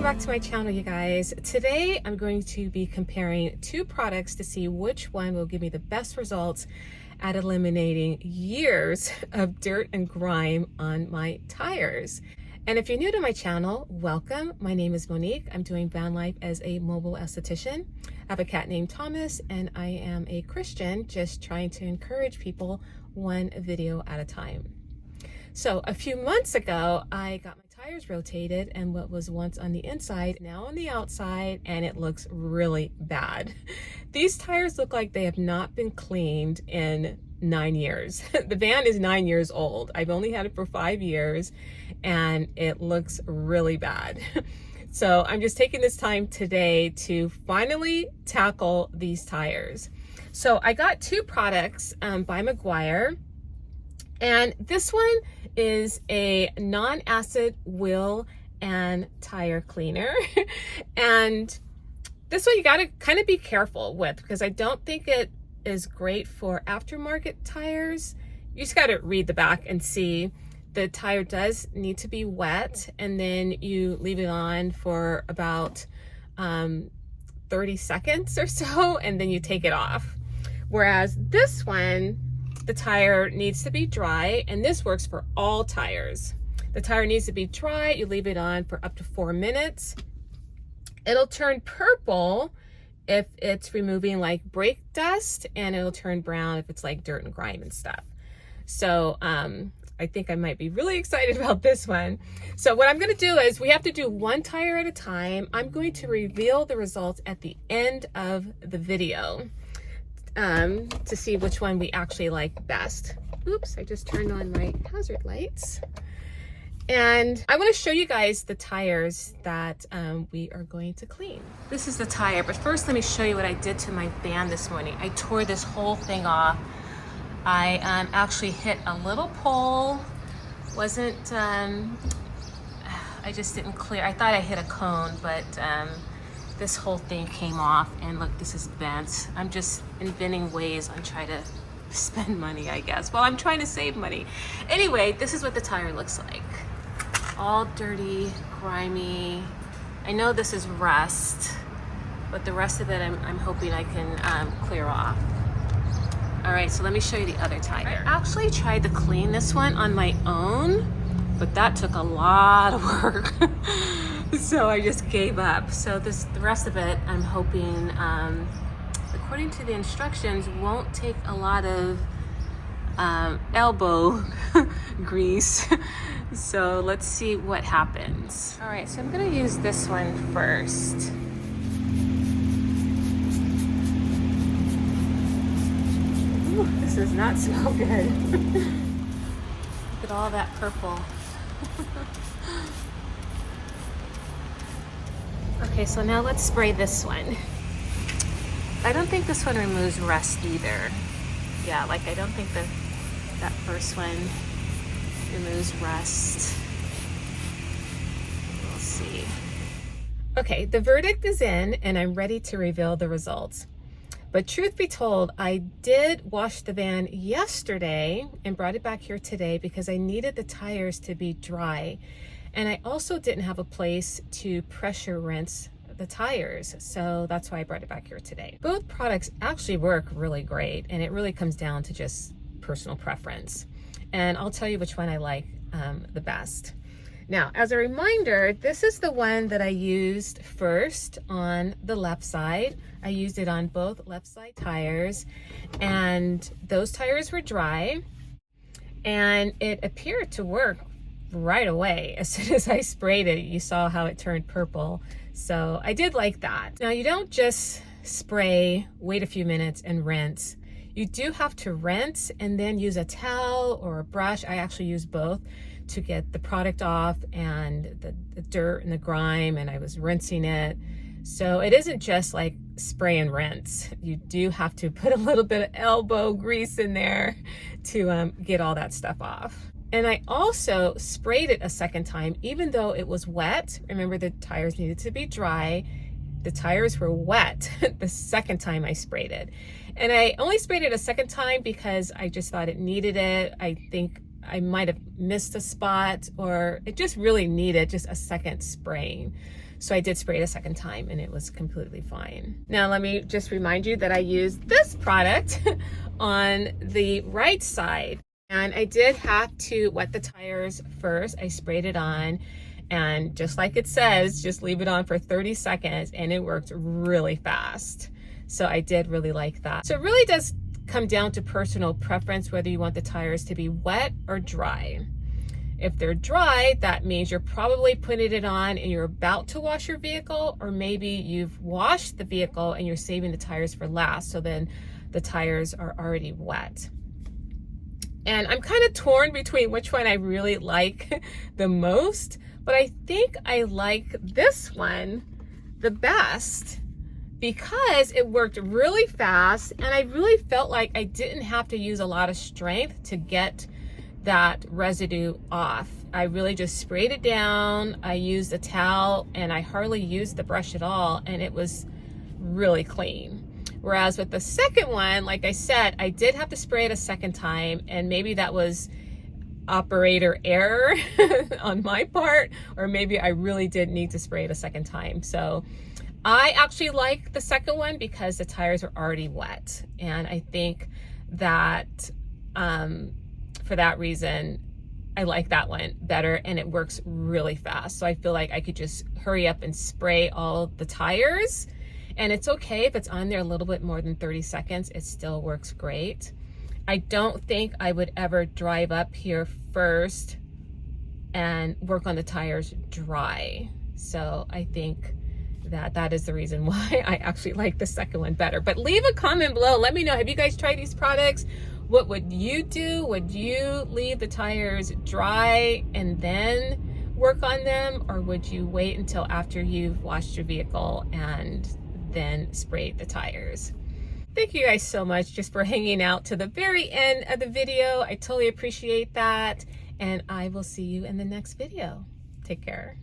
back to my channel, you guys. Today I'm going to be comparing two products to see which one will give me the best results at eliminating years of dirt and grime on my tires. And if you're new to my channel, welcome. My name is Monique. I'm doing van life as a mobile esthetician. I have a cat named Thomas, and I am a Christian, just trying to encourage people one video at a time. So a few months ago, I got my tires rotated, and what was once on the inside, now on the outside, and it looks really bad. These tires look like they have not been cleaned in 9 years. The van is 9 years old. I've only had it for 5 years, and it looks really bad. So I'm just taking this time today to finally tackle these tires. So I got two products by Meguiar. And this one is a non-acid wheel and tire cleaner. And this one you gotta kind of be careful with, because I don't think it is great for aftermarket tires. You just gotta read the back and see. The tire does need to be wet, and then you leave it on for about 30 seconds or so, and then you take it off. Whereas this one, the tire needs to be dry, and this works for all tires. The tire needs to be dry. You leave it on for up to 4 minutes. It'll turn purple if it's removing like brake dust, and it'll turn brown if it's like dirt and grime and stuff. So I think I might be really excited about this one. So what I'm gonna do is, we have to do one tire at a time. I'm going to reveal the results at the end of the video. To see which one we actually like best. Oops, I just turned on my hazard lights. And I want to show you guys the tires that we are going to clean. This is the tire, but first let me show you what I did to my van this morning. I tore this whole thing off. I actually hit a little pole. I just didn't clear. I thought I hit a cone, but this whole thing came off, and look, this is bent. I'm just inventing ways on trying to spend money, I guess. Well, I'm trying to save money. Anyway, this is what the tire looks like. All dirty, grimy. I know this is rust, but the rest of it I'm hoping I can clear off. All right, so let me show you the other tire. I actually tried to clean this one on my own, but that took a lot of work. So I just gave up. So the rest of it, I'm hoping, according to the instructions, won't take a lot of elbow grease. So let's see what happens. All right, so I'm gonna use this one first. Ooh, this does not smell good. Look at all that purple. Okay, so now let's spray this one. I don't think this one removes rust either. Yeah, like I don't think that first one removes rust. We'll see. Okay, the verdict is in, and I'm ready to reveal the results. But truth be told, I did wash the van yesterday and brought it back here today because I needed the tires to be dry. And I also didn't have a place to pressure rinse the tires, so that's why I brought it back here today. Both products actually work really great, and it really comes down to just personal preference. And I'll tell you which one I like the best. Now, as a reminder, this is the one that I used first on the left side. I used it on both left side tires, and those tires were dry, and it appeared to work right away. As soon as I sprayed it, you saw how it turned purple. So I did like that. Now, you don't just spray, wait a few minutes, and rinse. You do have to rinse and then use a towel or a brush. I actually use both to get the product off and the dirt and the grime, and I was rinsing it. So it isn't just like spray and rinse. You do have to put a little bit of elbow grease in there to get all that stuff off. And I also sprayed it a second time, even though it was wet. Remember, the tires needed to be dry. The tires were wet the second time I sprayed it. And I only sprayed it a second time because I just thought it needed it. I think I might have missed a spot, or it just really needed just a second spraying. So I did spray it a second time and it was completely fine. Now let me just remind you that I used this product on the right side, and I did have to wet the tires first. I sprayed it on, and just like it says, just leave it on for 30 seconds and it worked really fast. So I did really like that. So it really does come down to personal preference whether you want the tires to be wet or dry. If they're dry, that means you're probably putting it on and you're about to wash your vehicle, or maybe you've washed the vehicle and you're saving the tires for last, so then the tires are already wet. And I'm kind of torn between which one I really like the most, but I think I like this one the best because it worked really fast and I really felt like I didn't have to use a lot of strength to get that residue off. I really just sprayed it down. I used a towel and I hardly used the brush at all, and it was really clean. Whereas with the second one, like I said, I did have to spray it a second time, and maybe that was operator error on my part, or maybe I really did need to spray it a second time. So I actually like the second one because the tires are already wet, and I think that for that reason I like that one better, and it works really fast. So I feel like I could just hurry up and spray all the tires, and it's okay if it's on there a little bit more than 30 seconds, it still works great. I don't think I would ever drive up here first and work on the tires dry. So I think that is the reason why I actually like the second one better. But leave a comment below. Let me know, have you guys tried these products? What would you do? Would you leave the tires dry and then work on them? Or would you wait until after you've washed your vehicle and then spray the tires? Thank you guys so much just for hanging out to the very end of the video. I totally appreciate that. And I will see you in the next video. Take care.